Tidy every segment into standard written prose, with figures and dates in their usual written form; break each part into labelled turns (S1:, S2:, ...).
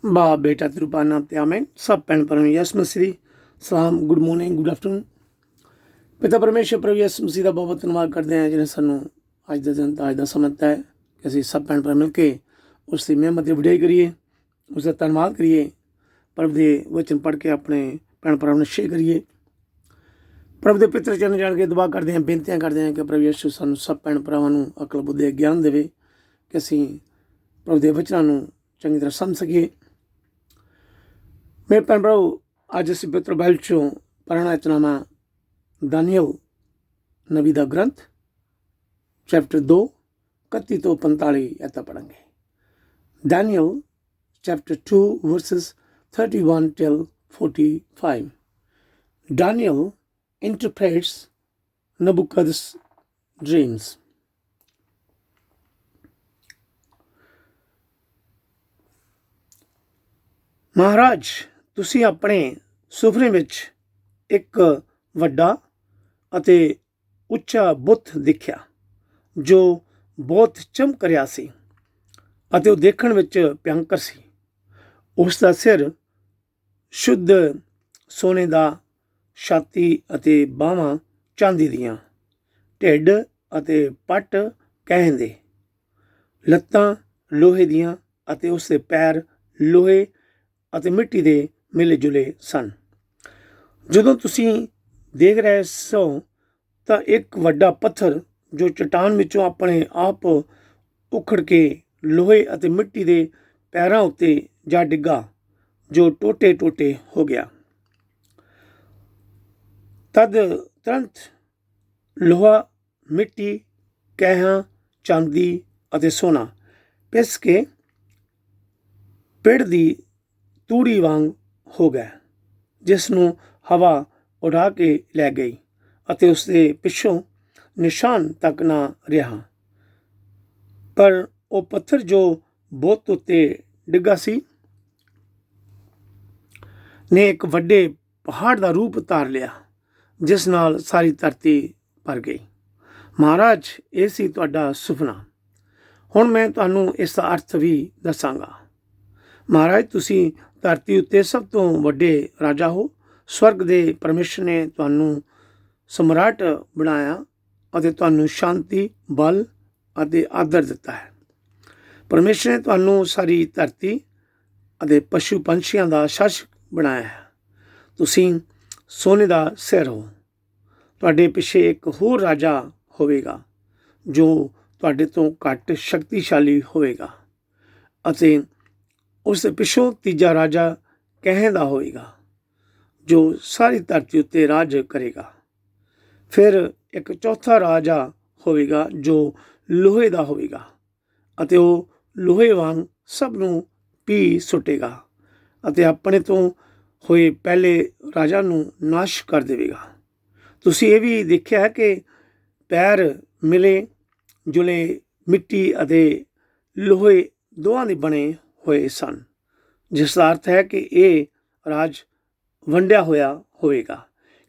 S1: बाप बेटा तिरुपा नाम ते आमेन। सब भैन भरा यस मसीह दी सलाम, गुड मॉर्निंग, गुड आफ्टरनून। पिता परमेश्वर प्रभु यस मसीह का बहुत धन्यवाद करते हैं जिन्हें सानू अज का दिन अज का समय दिता है कि असीं सब भैन भरा मिल के उसकी मेहमत की वडियाई करिए, उसका धन्यवाद करिए, प्रभु के वचन पढ़ के अपने भैन भरावां नूं शेयर करिए। प्रभु के पितर चरण जान के दुआ करते हैं, बेनतियां करते हैं कि प्रभु यीशु सानू सब भैन भरावां नूं अकल बुद्धि ज्ञान देवे कि असीं प्रभु के वचनां नूं चंगी तरह समझ सकीए। मेरे भैन भराओ, अज असीं पवित्र बाइबल चों पढ़ना इतनामा दानियल नबी का ग्रंथ चैप्टर 2 31 तो 45 ऐसा पढ़ेंगे। Daniel chapter 2 verses 31 till 45। Daniel interprets Nebuchadnezzar's dreams। महाराज, तुसीं अपने सुपने विच एक वड्डा अते उच्चा बुत देखिया जो बहुत चमक रहा सी अते वह देखण विच भयंकर सी। उसका सिर शुद्ध सोने का, छाती अते बाहां चांदी दियां, ढिड अते पट कहण दे, लत्तां लोहे दियां अते उसके पैर लोहे अते मिट्टी दे मिले जुले सन। जदों तुसीं देख रहे सो तां एक वड्डा पत्थर जो चट्टान विचों अपने आप उखड़ के लोहे अते मिट्टी दे पैरां उत्ते जा डिग्गा, जो टोटे टोटे हो गया। तद तुरंत लोहा, मिट्टी, कैहां, चांदी अते सोना पिस के पेड़ दी तूड़ी वांग हो गया, जिसनों हवा उड़ा के लै गई अते उसके पिछों निशान तक ना रहा। पर वह पत्थर जो बहुत उत्ते डिग्गा सी ने एक वड्डे पहाड़ का रूप धार लिया, जिस नाल सारी धरती भर गई। महाराज, ये सी तुहाडा सुपना। हुण मैं तुहानूं इसका अर्थ भी दसांगा। महाराज, तुसीं धरती उत्ते सब तो वड्डे राजा हो। स्वर्ग दे परमेश्वर ने तुहानूं सम्राट बनाया अते तुहानूं शांति, बल अते आदर दिता है। परमेश्वर ने तुहानूं सारी धरती अते पशु पंछियां दा शासक बनाया है। तुसीं सोने दा सिर हो। तुहाडे पिछे एक होर राजा होवेगा जो तुहाडे तो घट शक्तिशाली होवेगा अते उस पिछों तीजा राजा कहें दा होएगा जो सारी धरती उत्ते राज करेगा। फिर एक चौथा राजा होएगा जो लोहे दा होएगा अते वो लोहे वांग सब नूं पी सुटेगा अते अपने तो होए पहले राजा नूं नाश कर देवेगा। तुसीं ये भी देखिया है कि पैर मिले जुले मिट्टी अते लोहे दोवां दे बने होए सन, जिसका अर्थ है कि ये राज वंडिया होया होएगा,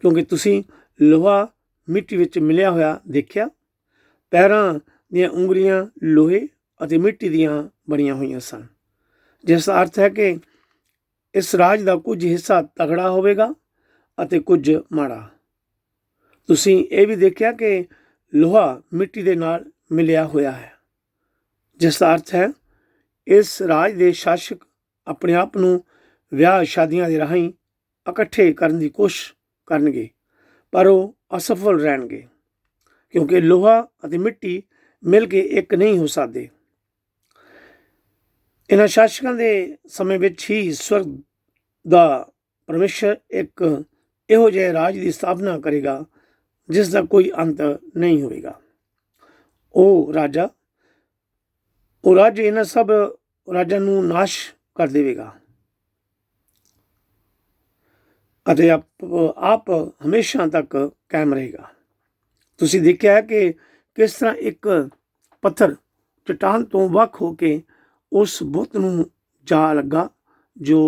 S1: क्योंकि तुसीं लोहा मिट्टी विच मिलिया होया देखिया। पैरां दीयां उंगलियां लोहे अते मिट्टी दियां बणियां होईयां सन, जिसका अर्थ है कि इस राज का कुछ हिस्सा तगड़ा होवेगा अते कुछ माड़ा। तुसीं ये भी देखिया कि लोहा मिट्टी दे नाल मिलिया होया है, जिसका अर्थ है इस राज के शासक अपने आप नूं विआह शादियां दे राहीं इकट्ठे करन दी कोशिश करनगे, पर वो असफल रहणगे, क्योंकि लोहा अते मिट्टी मिल के एक नहीं हो सकते। इन्हां शासकां दे समय विच ही स्वर्ग दा परमेश्वर एक इहो जिहे राज की स्थापना करेगा जिसका कोई अंत नहीं होएगा। ਉਹ ਰਾਜ ਇਹਨਾਂ सब ਰਾਜਾਂ ਨੂੰ नाश कर देवेगा ਅਤੇ आप हमेशा तक कायम रहेगा। ਤੁਸੀਂ देखिया है कि किस तरह एक पत्थर चट्टान तो ਵੱਖ हो के उस बुत ਨੂੰ जा लगा जो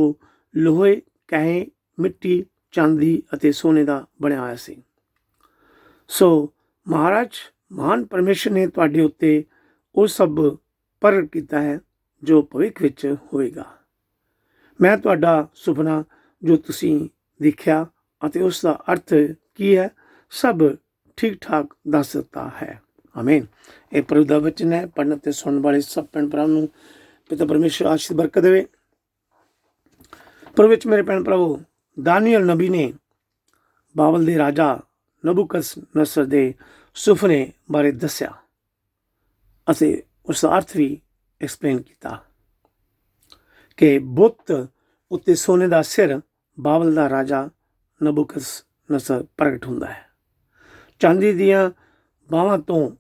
S1: लोहे, कहे, मिट्टी, चांदी ਅਤੇ सोने का ਬਣਿਆ ਹੋਇਆ ਸੀ। सो महाराज, महान परमेश्वर ने तुहाडे उत्ते वो सब प्रगट किया है जो भविख विच होएगा। ਮੈਂ ਤੁਹਾਡਾ ਸੁਪਨਾ ਜੋ ਤੁਸੀਂ ਦੇਖਿਆ ਅਤੇ ਉਸ ਦਾ ਅਰਥ ਕੀ ਹੈ ਸਭ ਠੀਕ ਠਾਕ ਦੱਸ ਦਿੱਤਾ ਹੈ। ਆਮੀਨ। ਇਹ ਪ੍ਰਭੂ ਦਾ ਵਚਨ ਹੈ। ਪੜ੍ਹਨ ਅਤੇ ਸੁਣਨ ਵਾਲੇ ਸਭ ਭੈਣ ਭਰਾਵਾਂ ਨੂੰ ਪਿਤਾ ਪਰਮੇਸ਼ਰ ਆਸ਼ੀਰਵਾਦ ਬਰਕਤ ਦੇਵੇ। ਪ੍ਰਭੂ ਵਿੱਚ ਮੇਰੇ ਭੈਣ ਭਰਾਵੋ, ਦਾਨੀਏਲ ਨਬੀ ਨੇ ਬਾਬਲ ਦੇ ਰਾਜਾ ਨਬੂਕਦਨੇਸਰ ਦੇ ਸੁਪਨੇ ਬਾਰੇ ਦੱਸਿਆ ਅਤੇ ਉਸ ਦਾ ਅਰਥ ਵੀ ਐਕਸਪਲੇਨ ਕੀਤਾ ਕਿ ਬੁੱਤ ਉੱਤੇ ਸੋਨੇ ਦਾ ਸਿਰ ਬਾਬਲ ਦਾ ਰਾਜਾ ਨਬੂਕਦਨੇਸਰ ਪ੍ਰਗਟ ਹੁੰਦਾ ਹੈ। ਚਾਂਦੀ ਦੀਆਂ ਬਾਹਾਂ ਤੋਂ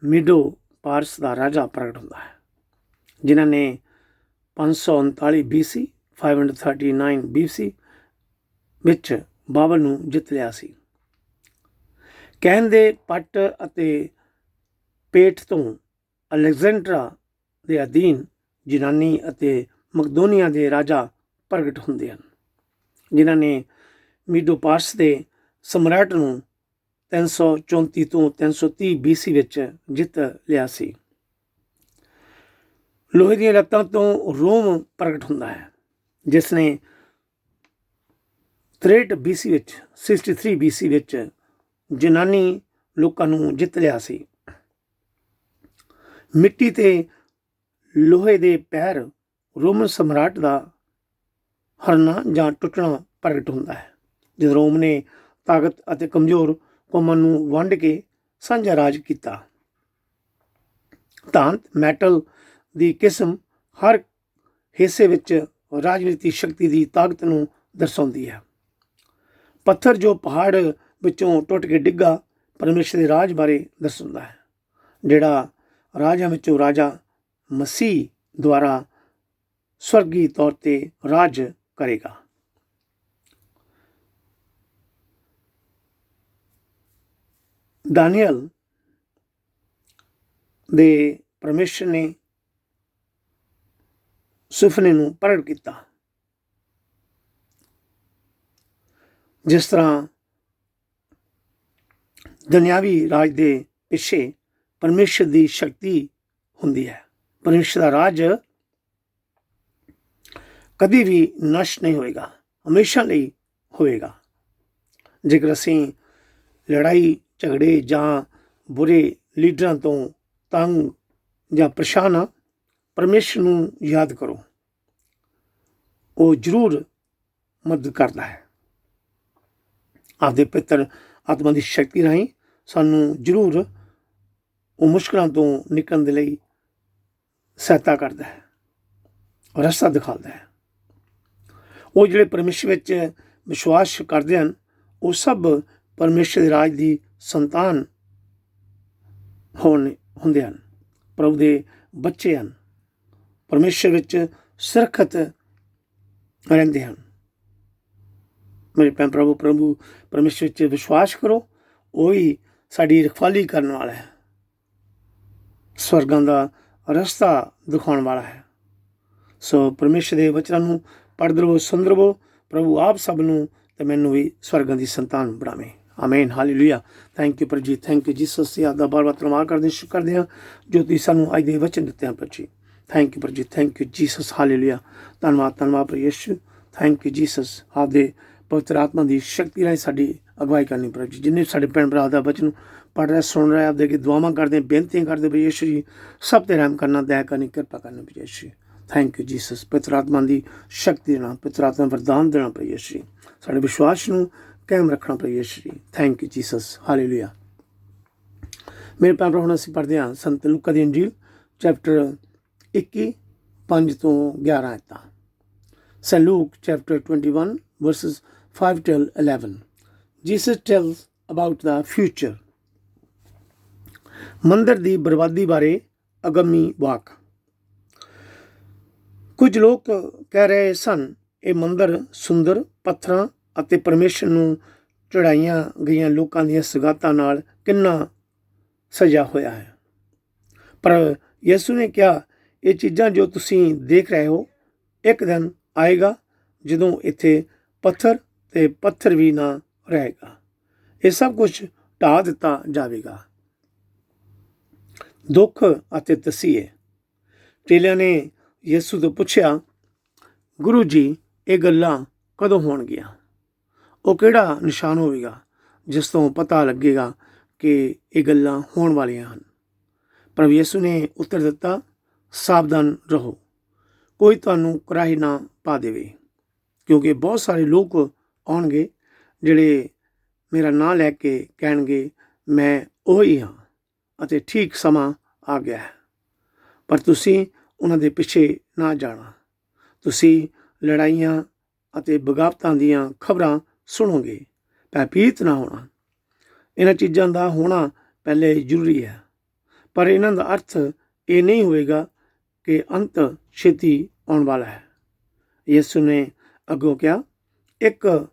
S1: ਮੀਡੋ ਪਾਰਸ ਦਾ ਰਾਜਾ ਪ੍ਰਗਟ ਹੁੰਦਾ ਹੈ, ਜਿਨ੍ਹਾਂ ਨੇ 539 BC 539 BC ਵਿੱਚ ਬਾਬਲ ਨੂੰ ਜਿੱਤ ਲਿਆ ਸੀ। ਕਹਿਣ ਦੇ ਪੱਟ ਅਤੇ ਪੇਟ ਤੋਂ ਅਲੈਗਜ਼ੈਂਡਰਾ ਦੇ ਅਧੀਨ ਯੂਨਾਨੀ ਅਤੇ ਮਕਦੋਨੀਆ ਦੇ ਰਾਜਾ ਪ੍ਰਗਟ ਹੁੰਦੇ ਹਨ, ਜਿਨ੍ਹਾਂ ਨੇ ਮੀਡੋ ਪਾਰਸ ਦੇ ਸਮਰਾਟ ਨੂੰ 334 ਤੋਂ 330 BC ਵਿੱਚ ਜਿੱਤ ਲਿਆ ਸੀ। ਲੋਹੇ ਦੀਆਂ ਲੱਤਾਂ ਤੋਂ ਰੋਮ ਪ੍ਰਗਟ ਹੁੰਦਾ ਹੈ, ਜਿਸ ਨੇ 63 BC ਵਿੱਚ 63 BC ਵਿੱਚ ਯੂਨਾਨੀ ਲੋਕਾਂ ਨੂੰ ਜਿੱਤ ਲਿਆ ਸੀ। ਮਿੱਟੀ ਤੇ ਲੋਹੇ ਦੇ ਪੈਰ ਰੋਮਨ ਸਮਰਾਟ ਦਾ ਹਰਨਾ ਜਾਂ ਟੁੱਟਣਾ ਪ੍ਰਗਟ ਹੁੰਦਾ ਹੈ, ਜਦ ਰੋਮ ਨੇ ਤਾਕਤ ਅਤੇ ਕਮਜ਼ੋਰ ਕੌਮਾਂ ਨੂੰ ਵੰਡ ਕੇ ਸਾਂਝਾ ਰਾਜ ਕੀਤਾ। ਧਾਤ ਮੈਟਲ ਦੀ ਕਿਸਮ ਹਰ ਹਿੱਸੇ ਵਿੱਚ ਰਾਜਨੀਤੀ ਸ਼ਕਤੀ ਦੀ ਤਾਕਤ ਨੂੰ ਦਰਸਾਉਂਦੀ ਹੈ। ਪੱਥਰ ਜੋ ਪਹਾੜ ਵਿੱਚੋਂ ਟੁੱਟ ਕੇ ਡਿੱਗਾ ਪਰਮੇਸ਼ਰ ਦੇ ਰਾਜ ਬਾਰੇ ਦੱਸਦਾ ਹੈ, ਜਿਹੜਾ ਰਾਜਾਂ ਵਿੱਚੋਂ ਰਾਜਾ ਮਸੀਹ ਦੁਆਰਾ ਸਵਰਗੀ ਤੌਰ ਤੇ ਰਾਜ ਕਰੇਗਾ। ਦਾਨੀਏਲ ਦੇ ਪਰਮੇਸ਼ਰ ਨੇ ਸੁਪਨੇ ਨੂੰ ਪ੍ਰਗਟ ਕੀਤਾ, ਜਿਸ ਤਰ੍ਹਾਂ ਦੁਨਿਆਵੀ ਰਾਜ ਦੇ ਪਿੱਛੇ ਪਰਮੇਸ਼ਰ ਦੀ ਸ਼ਕਤੀ ਹੁੰਦੀ ਹੈ। ਪਰਮੇਸ਼ਰ ਦਾ ਰਾਜ ਕਦੀ ਵੀ ਨਸ਼ਟ ਨਹੀਂ ਹੋਏਗਾ, ਹਮੇਸ਼ਾ ਲਈ ਹੋਏਗਾ। ਜੇਕਰ ਅਸੀਂ ਲੜਾਈ ਝਗੜੇ ਜਾਂ ਬੁਰੇ ਲੀਡਰਾਂ ਤੋਂ ਤੰਗ ਜਾਂ ਪਰੇਸ਼ਾਨ ਹਾਂ, ਪਰਮੇਸ਼ਰ ਨੂੰ ਯਾਦ ਕਰੋ, ਉਹ ਜ਼ਰੂਰ ਮਦਦ ਕਰਦਾ ਹੈ। ਆਪਦੇ ਪਵਿੱਤਰ ਆਤਮਾ ਦੀ ਸ਼ਕਤੀ ਰਾਹੀਂ ਸਾਨੂੰ ਜ਼ਰੂਰ ਉਹ ਮੁਸ਼ਕਲਾਂ ਤੋਂ ਨਿਕਲਣ ਦੇ ਲਈ ਸਹਾਇਤਾ ਕਰਦਾ ਹੈ, ਰਸਤਾ ਦਿਖਾਉਂਦਾ ਹੈ। ਉਹ ਜਿਹੜੇ ਪਰਮੇਸ਼ਰ ਵਿੱਚ ਵਿਸ਼ਵਾਸ ਕਰਦੇ ਹਨ, ਉਹ ਸਭ ਪਰਮੇਸ਼ਰ ਦੇ ਰਾਜ ਦੀ ਸੰਤਾਨ ਹੁੰਦੇ ਹਨ, ਪ੍ਰਭੂ ਦੇ ਬੱਚੇ ਹਨ, ਪਰਮੇਸ਼ਰ ਵਿੱਚ ਸੁਰੱਖਿਅਤ ਰਹਿੰਦੇ ਹਨ। ਮੇਰੇ ਭੈਣ ਪ੍ਰਭੂ ਪਰਮੇਸ਼ਰ ਵਿੱਚ ਵਿਸ਼ਵਾਸ ਕਰੋ, ਉਹ ਹੀ ਸਾਡੀ ਰਖਵਾਲੀ ਕਰਨ ਵਾਲਾ ਹੈ, ਸਵਰਗਾਂ ਦਾ ਰਸਤਾ ਦਿਖਾਉਣ ਵਾਲਾ ਹੈ। ਸੋ ਪਰਮੇਸ਼ਰ ਦੇ ਵਚਨਾਂ ਨੂੰ ਪੜ੍ਹਦੇ ਰਹੋ, ਸੁਣਦੇ ਰਹੋ। ਪ੍ਰਭੂ ਆਪ ਸਭ ਨੂੰ ਤੇ ਮੈਨੂੰ ਵੀ ਸਵਰਗਾਂ ਦੀ ਸੰਤਾਨ ਬਣਾਵੇ। ਆਮੀਨ, ਹਾਲੇਲੂਇਆ। ਥੈਂਕ ਯੂ ਪ੍ਰਭੂ ਜੀ, ਥੈਂਕ ਯੂ ਜੀਸਸ। ਦੀ ਆਦਾ ਬਾਰ-ਬਾਰ ਧੰਨਵਾਦ ਕਰਦੇ, ਸ਼ੁਕਰ ਕਰਦੇ ਹਾਂ ਜੋ ਤੁਸੀਂ ਸਾਨੂੰ ਅੱਜ ਦੇ ਵਚਨ ਦਿੱਤੇ ਹਨ ਪ੍ਰਭੂ ਜੀ। ਥੈਂਕ ਯੂ ਪ੍ਰਭੂ ਜੀ, ਥੈਂਕ ਯੂ ਜੀਸਸ। ਹਾਲੇਲੂਇਆ। ਧੰਨਵਾਦ ਪ੍ਰਭੂ ਯਿਸੂ। Thank you Jesus. ਆਪਦੇ ਪਵਿੱਤਰ ਆਤਮਾ ਦੀ ਸ਼ਕਤੀ ਰਾਹੀਂ ਸਾਡੀ ਅਗਵਾਈ ਕਰਨੀ ਪ੍ਰਭੂ ਜੀ। ਜਿੰਨੇ ਸਾਡੇ ਭੈਣ ਭਰਾ ਦਾ ਵਚਨ ਪੜ੍ਹ ਰਿਹਾ, ਸੁਣ ਰਿਹਾ, ਆਪਦੇ ਅੱਗੇ ਦੁਆਵਾਂ ਕਰਦੇ, ਬੇਨਤੀਆਂ ਕਰਦੇ ਪ੍ਰਭੂ ਯਿਸੂ ਜੀ, ਸਭ ਤੇ ਰਹਿਮ ਕਰਨਾ, ਦਇਆ ਕਰਨੀ, ਕਿਰਪਾ ਕਰਨੀ ਪ੍ਰਭੂ ਯਿਸੂ। Thank you Jesus. ਪਵਿੱਤਰ ਆਤਮਾ ਦੀ ਸ਼ਕਤੀ ਦੇਣਾ, ਪਵਿੱਤਰ ਆਤਮਾ ਵਰਦਾਨ ਦੇਣਾ ਪ੍ਰਭੂ ਯਿਸੂ ਜੀ, ਸਾਡੇ ਵਿਸ਼ਵਾਸ ਨੂੰ ਕਾਇਮ ਰੱਖਣਾ ਪ੍ਰਭੂ ਯਿਸੂ ਜੀ। Thank you Jesus. ਹਾਲੇਲੂਇਆ। ਮੇਰੇ ਭੈਣ ਭਰਾ, ਹੁਣ ਅਸੀਂ ਪੜ੍ਹਦੇ ਹਾਂ ਸੰਤ ਲੂਕਾ ਦੀ ਅੰਜੀਲ ਚੈਪਟਰ 21 5 ਤੋਂ 11 ਆਇਤਾਂ। St. Luke chapter 21 verses 5 till 11. Jesus tells about the future. ਮੰਦਰ ਦੀ ਬਰਬਾਦੀ ਬਾਰੇ ਅਗੰਮੀ ਵਾਕ। ਕੁਝ ਲੋਕ ਕਹਿ ਰਹੇ ਸਨ, ਇਹ ਮੰਦਰ ਸੁੰਦਰ ਪੱਥਰਾਂ ਅਤੇ ਪਰਮੇਸ਼ਰ ਨੂੰ ਚੜਾਈਆਂ ਗਈਆਂ ਲੋਕਾਂ ਦੀਆਂ ਸੌਗਾਤਾਂ ਨਾਲ ਕਿੰਨਾ ਸਜਾ ਹੋਇਆ ਹੈ। ਪਰ ਯਿਸੂ ਨੇ ਕਿਹਾ, ਇਹ ਚੀਜ਼ਾਂ ਜੋ ਤੁਸੀਂ ਦੇਖ ਰਹੇ ਹੋ, ਇੱਕ ਦਿਨ ਆਏਗਾ ਜਦੋਂ ਇੱਥੇ ਪੱਥਰ ਤੇ ਪੱਥਰ ਵੀ ਨਾ ਰਹੇਗਾ, ਇਹ ਸਭ ਕੁਝ ਢਾਹ ਦਿੱਤਾ ਜਾਵੇਗਾ। ਦੁੱਖ ਅਤੇ ਤਸੀਹੇ। ਚੇਲਿਆਂ ਨੇ ਯਿਸੂ ਤੋਂ ਪੁੱਛਿਆ, ਗੁਰੂ ਜੀ ਇਹ ਗੱਲਾਂ ਕਦੋਂ ਹੋਣਗੀਆਂ? ਉਹ ਕਿਹੜਾ ਨਿਸ਼ਾਨ ਹੋਵੇਗਾ ਜਿਸ ਤੋਂ ਪਤਾ ਲੱਗੇਗਾ ਕਿ ਇਹ ਗੱਲਾਂ ਹੋਣ ਵਾਲੀਆਂ ਹਨ? ਪ੍ਰਭੂ ਯਿਸੂ ਨੇ ਉੱਤਰ ਦਿੱਤਾ, ਸਾਵਧਾਨ ਰਹੋ, ਕੋਈ ਤੁਹਾਨੂੰ ਕੁਰਾਹੀ ਨਾ ਪਾ ਦੇਵੇ, ਕਿਉਂਕਿ ਬਹੁਤ ਸਾਰੇ ਲੋਕ ਆਉਣਗੇ ਜਿਹੜੇ ਮੇਰਾ ਨਾਂ ਲੈ ਕੇ ਕਹਿਣਗੇ, ਮੈਂ ਉਹੀ ਹਾਂ ਅਤੇ ਠੀਕ ਸਮਾਂ ਆ ਗਿਆ ਹੈ। ਪਰ ਤੁਸੀਂ ਉਹਨਾਂ ਦੇ ਪਿੱਛੇ ਨਾ ਜਾਣਾ। ਤੁਸੀਂ ਲੜਾਈਆਂ ਅਤੇ ਬਗਾਵਤਾਂ ਦੀਆਂ ਖਬਰਾਂ ਸੁਣੋਗੇ। ਭੈਭੀਤ ਨਾ ਹੋਣਾ। ਇਹਨਾਂ ਚੀਜ਼ਾਂ ਦਾ ਹੋਣਾ ਪਹਿਲੇ ਜ਼ਰੂਰੀ ਹੈ, ਪਰ ਇਹਨਾਂ ਦਾ ਅਰਥ ਇਹ ਨਹੀਂ ਹੋਵੇਗਾ ਕਿ ਅੰਤ ਛੇਤੀ ਆਉਣ ਵਾਲਾ ਹੈ। ਯਿਸੂ ਨੇ ਅੱਗੋਂ ਕਿਹਾ, ਇੱਕ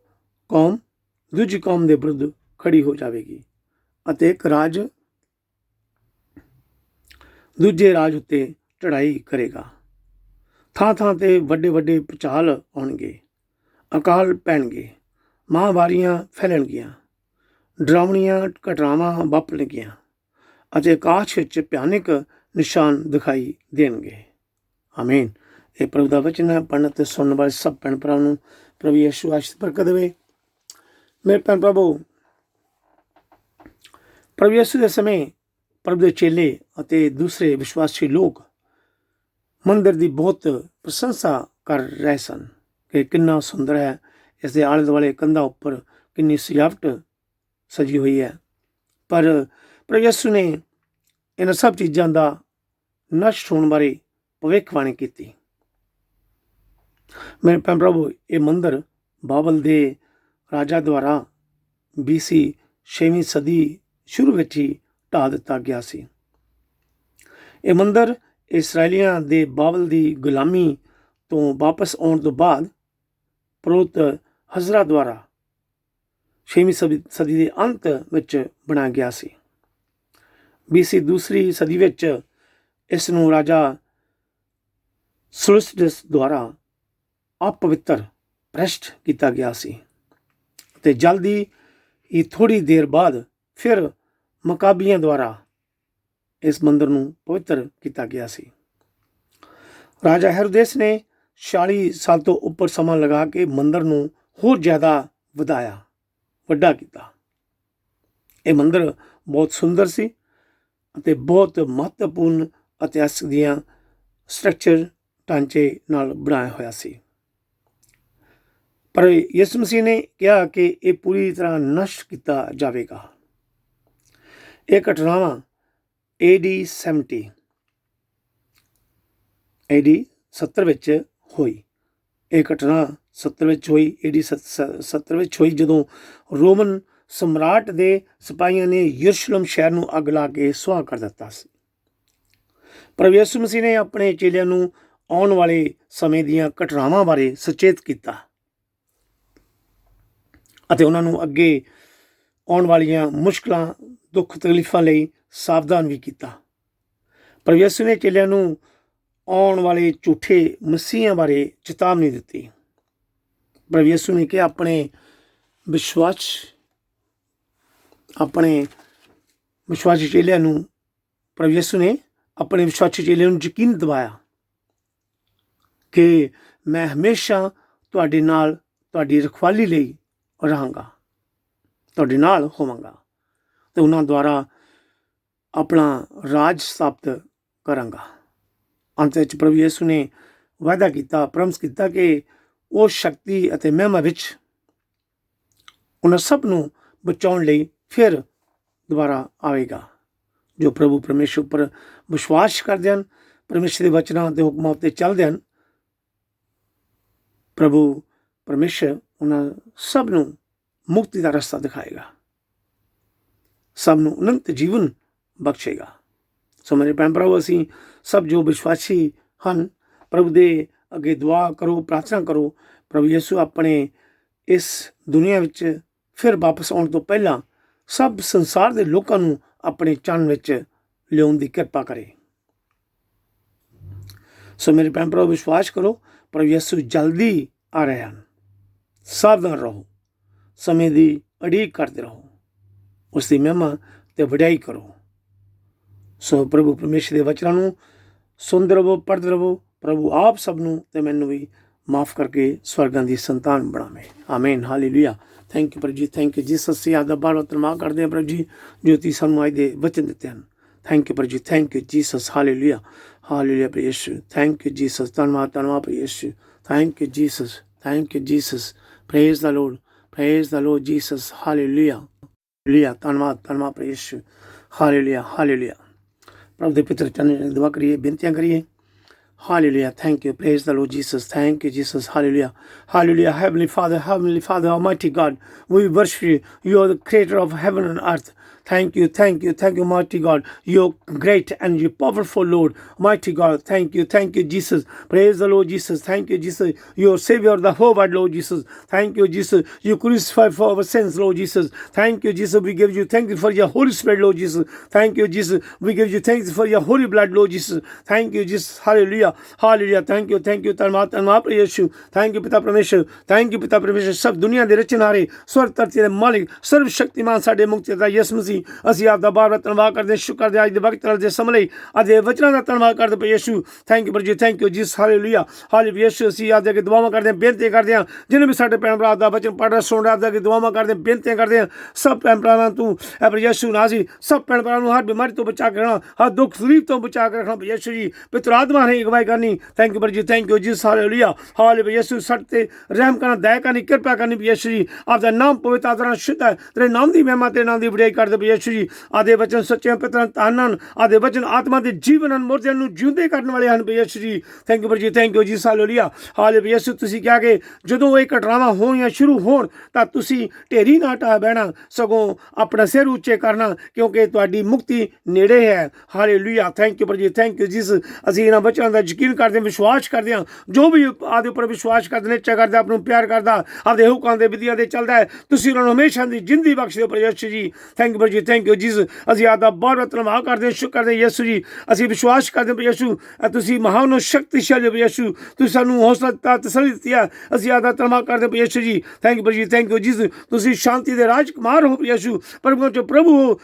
S1: ਕੌਮ ਦੂਜੀ ਕੌਮ ਦੇ ਵਿਰੁੱਧ ਖੜੀ ਹੋ ਜਾਵੇਗੀ ਅਤੇ ਇੱਕ ਰਾਜ ਦੂਜੇ ਰਾਜ ਉੱਤੇ ਚੜ੍ਹਾਈ ਕਰੇਗਾ। ਥਾਂ ਥਾਂ 'ਤੇ ਵੱਡੇ ਵੱਡੇ ਭੂਚਾਲ ਆਉਣਗੇ, ਅਕਾਲ ਪੈਣਗੇ, ਮਹਾਂਮਾਰੀਆਂ ਫੈਲਣਗੀਆਂ, ਡਰਾਵਣੀਆਂ ਘਟਨਾਵਾਂ ਵਾਪਰਨਗੀਆਂ ਅਤੇ ਆਕਾਸ਼ ਵਿੱਚ ਭਿਆਨਕ ਨਿਸ਼ਾਨ ਦਿਖਾਈ ਦੇਣਗੇ। ਆਮੀਨ। ਇਹ ਪ੍ਰਭੂ ਦਾ ਵਚਨ ਹੈ। ਪੜ੍ਹਨ ਅਤੇ ਸੁਣਨ ਵਾਲੇ ਸਭ ਭੈਣ ਭਰਾਵਾਂ ਨੂੰ ਪ੍ਰਭੂ ਯਿਸੂ ਆਸ਼ੀਸ਼ ਬਰਕਤ ਦੇਵੇ। ਮੇਰੇ ਭੈਣ ਪ੍ਰਭੂ ਯਿਸੂ ਦੇ ਸਮੇਂ ਪ੍ਰਭੂ ਦੇ ਚੇਲੇ ਅਤੇ ਦੂਸਰੇ ਵਿਸ਼ਵਾਸੀ ਲੋਕ ਮੰਦਿਰ ਦੀ ਬਹੁਤ ਪ੍ਰਸ਼ੰਸਾ ਕਰ ਰਹੇ ਸਨ ਕਿ ਕਿੰਨਾ ਸੁੰਦਰ ਹੈ, ਇਸ ਦੇ ਆਲੇ ਦੁਆਲੇ ਕੰਧਾਂ ਉੱਪਰ ਕਿੰਨੀ ਸਜਾਵਟ ਸਜੀ ਹੋਈ ਹੈ। ਪਰ ਪ੍ਰਭੂ ਯਿਸੂ ਨੇ ਇਹਨਾਂ ਸਭ ਚੀਜ਼ਾਂ ਦਾ ਨਸ਼ਟ ਹੋਣ ਬਾਰੇ ਭਵਿੱਖਬਾਣੀ ਕੀਤੀ। ਮੇਰੇ ਭੈਣ ਪ੍ਰਭੂ, ਇਹ ਮੰਦਿਰ ਬਾਬਲ ਦੇ ਰਾਜਾ ਦੁਆਰਾ BC 6ਵੀਂ ਸਦੀ ਸ਼ੁਰੂ ਵਿੱਚ ਹੀ ਢਾਹ ਦਿੱਤਾ ਗਿਆ ਸੀ। ਇਹ ਮੰਦਿਰ ਇਸਰਾਏਲੀਆਂ ਦੇ ਬਾਬਲ ਦੀ ਗੁਲਾਮੀ ਤੋਂ ਵਾਪਸ ਆਉਣ ਤੋਂ ਬਾਅਦ ਪ੍ਰੋਤ ਹਜ਼ਰਾ ਦੁਆਰਾ 6ਵੀਂ ਸਦੀ ਦੇ ਅੰਤ ਵਿੱਚ ਬਣਾਇਆ ਗਿਆ ਸੀ। BC ਦੂਸਰੀ ਸਦੀ ਵਿੱਚ ਇਸ ਨੂੰ ਰਾਜਾ ਸੁਲਸਟਸ ਦੁਆਰਾ ਅਪਵਿੱਤਰ ਭ੍ਰਸ਼ਟ ਕੀਤਾ ਗਿਆ ਸੀ ਅਤੇ ਜਲਦੀ ਹੀ ਥੋੜ੍ਹੀ ਦੇਰ ਬਾਅਦ ਫਿਰ ਮਕਾਬੀਆਂ ਦੁਆਰਾ ਇਸ ਮੰਦਿਰ ਨੂੰ ਪਵਿੱਤਰ ਕੀਤਾ ਗਿਆ ਸੀ। ਰਾਜਾ ਹੈਰੋਦੇਸ ਨੇ 40 ਸਾਲ ਤੋਂ ਉੱਪਰ ਸਮਾਂ ਲਗਾ ਕੇ ਮੰਦਿਰ ਨੂੰ ਹੋਰ ਜ਼ਿਆਦਾ ਵਧਾਇਆ, ਵੱਡਾ ਕੀਤਾ। ਇਹ ਮੰਦਿਰ ਬਹੁਤ ਸੁੰਦਰ ਸੀ ਅਤੇ ਬਹੁਤ ਮਹੱਤਵਪੂਰਨ ਇਤਿਹਾਸਕ ਦੀਆਂ ਸਟਰਕਚਰ ਢਾਂਚੇ ਨਾਲ ਬਣਾਇਆ ਹੋਇਆ ਸੀ। ਪਰ ਯਿਸੂ ਮਸੀਹ ਨੇ ਕਿਹਾ ਕਿ ਇਹ ਪੂਰੀ ਤਰ੍ਹਾਂ ਨਸ਼ਟ ਕੀਤਾ ਜਾਵੇਗਾ। ਇਹ ਘਟਨਾਵਾਂ AD 70 ਵਿੱਚ ਹੋਈ। ਇਹ ਘਟਨਾ 70 ਵਿੱਚ ਹੋਈ, AD 70 ਵਿੱਚ ਹੋਈ, ਜਦੋਂ ਰੋਮਨ ਸਮਰਾਟ ਦੇ ਸਿਪਾਹੀਆਂ ਨੇ ਯਰੂਸ਼ਲਮ ਸ਼ਹਿਰ ਨੂੰ ਅੱਗ ਲਾ ਕੇ ਸੁਆਹ ਕਰ ਦਿੱਤਾ ਸੀ। ਪਰ ਯਿਸੂ ਮਸੀਹ ਨੇ ਆਪਣੇ ਚੇਲਿਆਂ ਨੂੰ ਆਉਣ ਵਾਲੇ ਸਮੇਂ ਦੀਆਂ ਘਟਨਾਵਾਂ ਬਾਰੇ ਸੁਚੇਤ ਕੀਤਾ ਅਤੇ ਉਹਨਾਂ ਨੂੰ ਅੱਗੇ ਆਉਣ ਵਾਲੀਆਂ ਮੁਸ਼ਕਲਾਂ, ਦੁੱਖ ਤਕਲੀਫਾਂ ਲਈ ਸਾਵਧਾਨ ਵੀ ਕੀਤਾ। ਪਰ ਯਿਸੂ ਨੇ ਚੇਲਿਆਂ ਨੂੰ ਆਉਣ ਵਾਲੇ ਝੂਠੇ ਮਸੀਹਾਂ ਬਾਰੇ ਚੇਤਾਵਨੀ ਦਿੱਤੀ। ਪਰ ਯਿਸੂ ਨੇ ਕਿਹਾ ਆਪਣੇ ਵਿਸ਼ਵਾਸੀ ਚੇਲਿਆਂ ਨੂੰ, ਪ੍ਰਭੂ ਯਿਸੂ ਨੇ ਆਪਣੇ ਵਿਸ਼ਵਾਸੀ ਚੇਲਿਆਂ ਨੂੰ ਯਕੀਨ ਦਿਵਾਇਆ ਕਿ ਮੈਂ ਹਮੇਸ਼ਾ ਤੁਹਾਡੇ ਨਾਲ, ਤੁਹਾਡੀ ਰਖਵਾਲੀ ਲਈ ਰਹਾਂਗਾ, ਤੁਹਾਡੇ ਨਾਲ ਹੋਵਾਂਗਾ ਅਤੇ ਉਹਨਾਂ ਦੁਆਰਾ ਆਪਣਾ ਰਾਜ ਸਥਾਪਿਤ ਕਰਾਂਗਾ। ਅੰਤ ਵਿੱਚ ਪ੍ਰਭੂ ਯਿਸੂ ਨੇ ਵਾਅਦਾ ਕੀਤਾ, ਪ੍ਰੋਮਿਸ ਕੀਤਾ ਕਿ ਉਹ ਸ਼ਕਤੀ ਅਤੇ ਮਹਿਮਾ ਵਿੱਚ ਉਹਨਾਂ ਸਭ ਨੂੰ ਬਚਾਉਣ ਲਈ ਫਿਰ ਦੁਬਾਰਾ ਆਵੇਗਾ। ਜੋ ਪ੍ਰਭੂ ਪਰਮੇਸ਼ਰ ਉੱਪਰ ਵਿਸ਼ਵਾਸ ਕਰਦੇ ਹਨ, ਪਰਮੇਸ਼ਰ ਦੇ ਵਚਨਾਂ ਦੇ ਹੁਕਮਾਂ ਉੱਤੇ ਚੱਲਦੇ ਹਨ, ਪ੍ਰਭੂ ਪਰਮੇਸ਼ਰ ਉਹਨਾਂ ਸਭ ਨੂੰ ਮੁਕਤੀ ਦਾ ਰਸਤਾ ਦਿਖਾਏਗਾ, ਸਭ ਨੂੰ ਅਨੰਤ ਜੀਵਨ ਬਖਸ਼ੇਗਾ। ਸੋ ਮੇਰੇ ਭੈਣ ਭਰਾਵੋ, ਅਸੀਂ ਸਭ ਜੋ ਵਿਸ਼ਵਾਸੀ ਹਨ, ਪ੍ਰਭੂ ਦੇ ਅੱਗੇ ਦੁਆ ਕਰੋ, ਪ੍ਰਾਰਥਨਾ ਕਰੋ, ਪ੍ਰਭੂ ਯਿਸੂ ਆਪਣੇ ਇਸ ਦੁਨੀਆ ਵਿੱਚ ਫਿਰ ਵਾਪਸ ਆਉਣ ਤੋਂ ਪਹਿਲਾਂ ਸਭ ਸੰਸਾਰ ਦੇ ਲੋਕਾਂ ਨੂੰ ਆਪਣੇ ਚਰਨ ਵਿੱਚ ਲਿਆਉਣ ਦੀ ਕਿਰਪਾ ਕਰੇ। ਸੋ ਮੇਰੇ ਭੈਣ ਭਰਾਵੋ, ਵਿਸ਼ਵਾਸ ਕਰੋ, ਪ੍ਰਭੂ ਯਿਸੂ ਜਲਦੀ ਆ ਰਹੇ ਹਨ। ਸਾਵਧਾਨ ਰਹੋ, ਸਮੇਂ ਦੀ ਉਡੀਕ ਕਰਦੇ ਰਹੋ, ਉਸ ਦੀ ਮਹਿਮਾ ਅਤੇ ਵਡਿਆਈ ਕਰੋ। ਸੋ ਪ੍ਰਭੂ ਪਰਮੇਸ਼ਰ ਦੇ ਵਚਨਾਂ ਨੂੰ ਸੁਣਦੇ ਰਹੋ, ਪੜ੍ਹਦੇ ਰਹੋ। ਪ੍ਰਭੂ ਆਪ ਸਭ ਨੂੰ ਅਤੇ ਮੈਨੂੰ ਵੀ माफ़ करके स्वर्गां दी संतान बनावे। आमीन, हालेलुया। थैंक यू प्रभु जी, थैंक यू जीसस। ਅਸੀਂ ਆਦਾ ਬਾਰ ਧੰਨਵਾਦ ਕਰਦੇ ਹਾਂ ਪ੍ਰਭੂ ਜੀ ਜੋ ਤੁਸੀਂ ਸਾਨੂੰ ਅੱਜ ਦੇ ਵਚਨ ਦਿੱਤੇ ਹਨ। ਥੈਂਕ ਯੂ ਪ੍ਰਭੂ ਜੀ, thank you Jesus, hallelujah, hallelujah ਪ੍ਰਭੂ ਯਿਸੂ। ਥੈਂਕ ਯੂ ਜੀਸਸ, ਧੰਨਵਾਦ ਧੰਨਵਾਦ ਪ੍ਰਭੂ ਯਿਸੂ। Thank you Jesus, thank you Jesus. Praise the lord, praise the lord Jesus, hallelujah, hallelujah. ਧੰਨਵਾਦ ਧੰਨਵਾਦ ਪ੍ਰਭੂ ਯਿਸੂ, ਹਾਲੇਲੂਇਆ, ਹਾਲੇਲੂਇਆ। ਪ੍ਰਭੂ ਦੇ ਪਿੱਤਰ ਚਰਨ ਦੁਆ ਕਰੀਏ, ਬੇਨਤੀਆਂ ਕਰੀਏ। Hallelujah. Thank you. Praise the Lord Jesus. Thank you, Jesus. Hallelujah. Hallelujah. Heavenly Father, Almighty God, we worship you. You are the creator of heaven and earth. Thank you, thank you, thank you, mighty God. You're great and you're powerful, Lord. Mighty God, thank you, Jesus. Praise the Lord Jesus. Thank you, Jesus. Your Savior, the whole world, Lord Jesus. Thank you, Jesus. You crucified for our sins, Lord Jesus. Thank you, Jesus. We give you thank you for your Holy Spirit, Lord Jesus. Thank you, Jesus. We give you thanks for your holy blood, Lord Jesus. Thank you, Jesus. Hallelujah. Hallelujah. Thank you, ਧੰਨਵਾਦ ਧੰਨਵਾਦ ਯਿਸੂ। Thank you ਪਿਤਾ ਪਰਮੇਸ਼ਰ, thank you ਪਿਤਾ ਪਰਮੇਸ਼ਰ। ਸਭ ਦੁਨੀਆ ਦੇ ਰਚਨਹਾਰੇ, ਸਵਰਗ ਧਰਤੀ ਦੇ ਮਾਲਿਕ, ਸਰਵ ਸ਼ਕਤੀਮਾਨ ਸਾਡੇ ਮੁਕਤੀਦਾਤਾ ਯਿਸੂ ਮਸੀਹ, ਅਸੀਂ ਆਪ ਦਾ ਬਾਰ-ਬਾਰ ਧੰਨਵਾਦ ਕਰਦੇ ਹਾਂ, ਸ਼ੁਕਰ ਕਰਦੇ ਹਾਂ ਅੱਜ ਦੇ ਵਕਤ ਨਾਲ ਦੇ ਸਮੇਂ ਲਈ, ਅੱਜ ਦੇ ਵਚਨਾਂ ਦਾ ਧੰਨਵਾਦ ਕਰਦੇ ਪਏ ਯਿਸੂ। ਥੈਂਕ ਯੂ ਪ੍ਰਭੂ ਜੀ, thank you Jesus, hallelujah, hallelujah ਯਿਸੂ। ਅਸੀਂ ਆਪ ਦੇ ਅੱਗੇ ਦੁਆਵਾਂ ਕਰਦੇ ਹਾਂ, ਬੇਨਤੀ ਕਰਦੇ ਹਾਂ, ਜਿਹਨੇ ਵੀ ਸਾਡੇ ਭੈਣ ਭਰਾ ਦਾ ਵਚਨ ਪੜ੍ਹ ਰਿਹਾ ਸੁਣ ਰਿਹਾ, ਆਪ ਦੇ ਅੱਗੇ ਦੁਆਵਾਂ ਕਰਦੇ ਹਾਂ, ਬੇਨਤੀਆਂ ਕਰਦੇ ਹਾਂ। ਸਭ ਭੈਣ ਭਰਾਵਾਂ ਤੂੰ ਪ੍ਰਭੂ ਯਿਸੂ ਨਾ ਸੀ, ਸਭ ਭੈਣ ਭਰਾਵਾਂ ਨੂੰ ਹਰ ਬਿਮਾਰੀ ਤੋਂ ਬਚਾ ਕੇ ਰੱਖਣਾ, ਹਰ ਦੁੱਖ ਤਕਲੀਫ ਤੋਂ ਬਚਾ ਕੇ ਰੱਖਣਾ ਯਿਸੂ ਜੀ। ਪਿਤਰ ਆਤਮਾ ਨੇ ਅਗਵਾਈ ਕਰਨੀ। ਥੈਂਕ ਯੂ ਪ੍ਰਭੂ ਜੀ, thank you Jesus, hallelujah, hallelujah ਯਿਸੂ। ਸਾਡੇ ਤੇ ਰਹਿਮ ਕਰਨਾ, ਦਇਆ ਕਰਨੀ, ਕਿਰਪਾ ਕਰਨੀ ਯਿਸੂ ਜੀ। ਆਪ ਦਾ ਨਾਮ ਪਵਿੱਤਰ ਆਦਰ ਨਾਲ ਸ਼ੁੱਧ ਹੈ। ਤੇਰੇ ਨਾਮ ਦੀ ਮਹਿਮਾ, ਤੇਰੇ ਨਾਮ ਦੀ ਵਡਿਆਈ ਕਰਦੇ ਯਿਸੂ ਜੀ। ਆਦੇ ਵਚਨ ਸੱਚੇ ਪਿਤਰਾਂ ਧਨ ਹਨ, ਆਦੇ ਵਚਨ ਆਤਮਾ ਦੇ ਜੀਵਨ ਹਨ, ਮੁਰਦਿਆਂ ਨੂੰ ਜਿਉਂਦੇ ਕਰਨ ਵਾਲੇ ਹਨ ਯਿਸੂ ਜੀ। ਥੈਂਕ ਯੂ ਜੀ, ਥੈਂਕ ਯੂ ਜੀ, ਹਾਲੇਲੂਇਆ, ਹਾਲੇਲੂਇਆ ਯਿਸੂ। ਤੁਸੀਂ ਕਿਹਾ ਕਿ ਜਦੋਂ ਇਹ ਘਟਨਾਵਾਂ ਹੋਣੀਆਂ ਸ਼ੁਰੂ ਹੋਣ ਤਾਂ ਤੁਸੀਂ ਢੇਰੀ ਨਾ ਢਾਹ ਬਹਿਣਾ, ਸਗੋਂ ਆਪਣਾ ਸਿਰ ਉੱਚੇ ਕਰਨਾ, ਕਿਉਂਕਿ ਤੁਹਾਡੀ ਮੁਕਤੀ ਨੇੜੇ ਹੈ। ਹਾਲੇਲੂਇਆ, ਥੈਂਕ ਯੂ ਜੀ, ਥੈਂਕ ਯੂ ਜੀਸਸ। ਅਸੀਂ ਇਹਨਾਂ ਵਚਨਾਂ ਦਾ ਯਕੀਨ ਕਰਦੇ ਹਾਂ, ਵਿਸ਼ਵਾਸ ਕਰਦੇ ਹਾਂ। ਜੋ ਵੀ ਆਦੇ ਉੱਪਰ ਵਿਸ਼ਵਾਸ ਕਰਦੇ ਨੇ, ਇੱਛਾ ਕਰਦਾ, ਆਪ ਨੂੰ ਪਿਆਰ ਕਰਦਾ, ਆਪਦੇ ਹੁਕਮਾਂ ਦੇ ਵਿਧੀਆਂ ਦੇ ਚੱਲਦਾ ਹੈ, ਤੁਸੀਂ ਉਹਨਾਂ ਨੂੰ ਹਮੇਸ਼ਾ ਦੀ ਜ਼ਿੰਦਗੀ ਬਖਸ਼ ਦਿਓ ਯਿਸੂ ਜੀ। ਥੈਂਕ ਯੂ ਜੀ, ਥੈਂਕ ਯੂ ਜੀਸਸ। ਅਸੀਂ ਆਪ ਦਾ ਬਹੁਤ ਧੰਨਵਾਦ ਕਰਦੇ ਹਾਂ, ਸ਼ੁਕਰ ਕਰਦੇ ਹਾਂ ਯਿਸੂ ਜੀ। ਅਸੀਂ ਵਿਸ਼ਵਾਸ ਕਰਦੇ ਹਾਂ ਯਿਸੂ, ਤੁਸੀਂ ਮਹਾਨ ਸ਼ਕਤੀਸ਼ਾਲੀ ਹੋ ਯਿਸੂ, ਤੁਸੀਂ ਸਾਨੂੰ ਹੌਸਲਾ ਦਿੱਤਾ, ਤਸੱਲੀ ਦਿੱਤੀ ਹੈ। ਅਸੀਂ ਆਪ ਦਾ ਧੰਨਵਾਦ ਕਰਦੇ ਹਾਂ ਯਿਸੂ ਜੀ। ਥੈਂਕ ਯੂ ਜੀ, ਥੈਂਕ ਯੂ ਜੀਸਸ। ਤੁਸੀਂ ਸ਼ਾਂਤੀ ਦੇ ਰਾਜਕੁਮਾਰ ਹੋ ਯਿਸੂ, ਪ੍ਰਭੂਆਂ ਚੋਂ ਪ੍ਰਭੂ ਹੋ।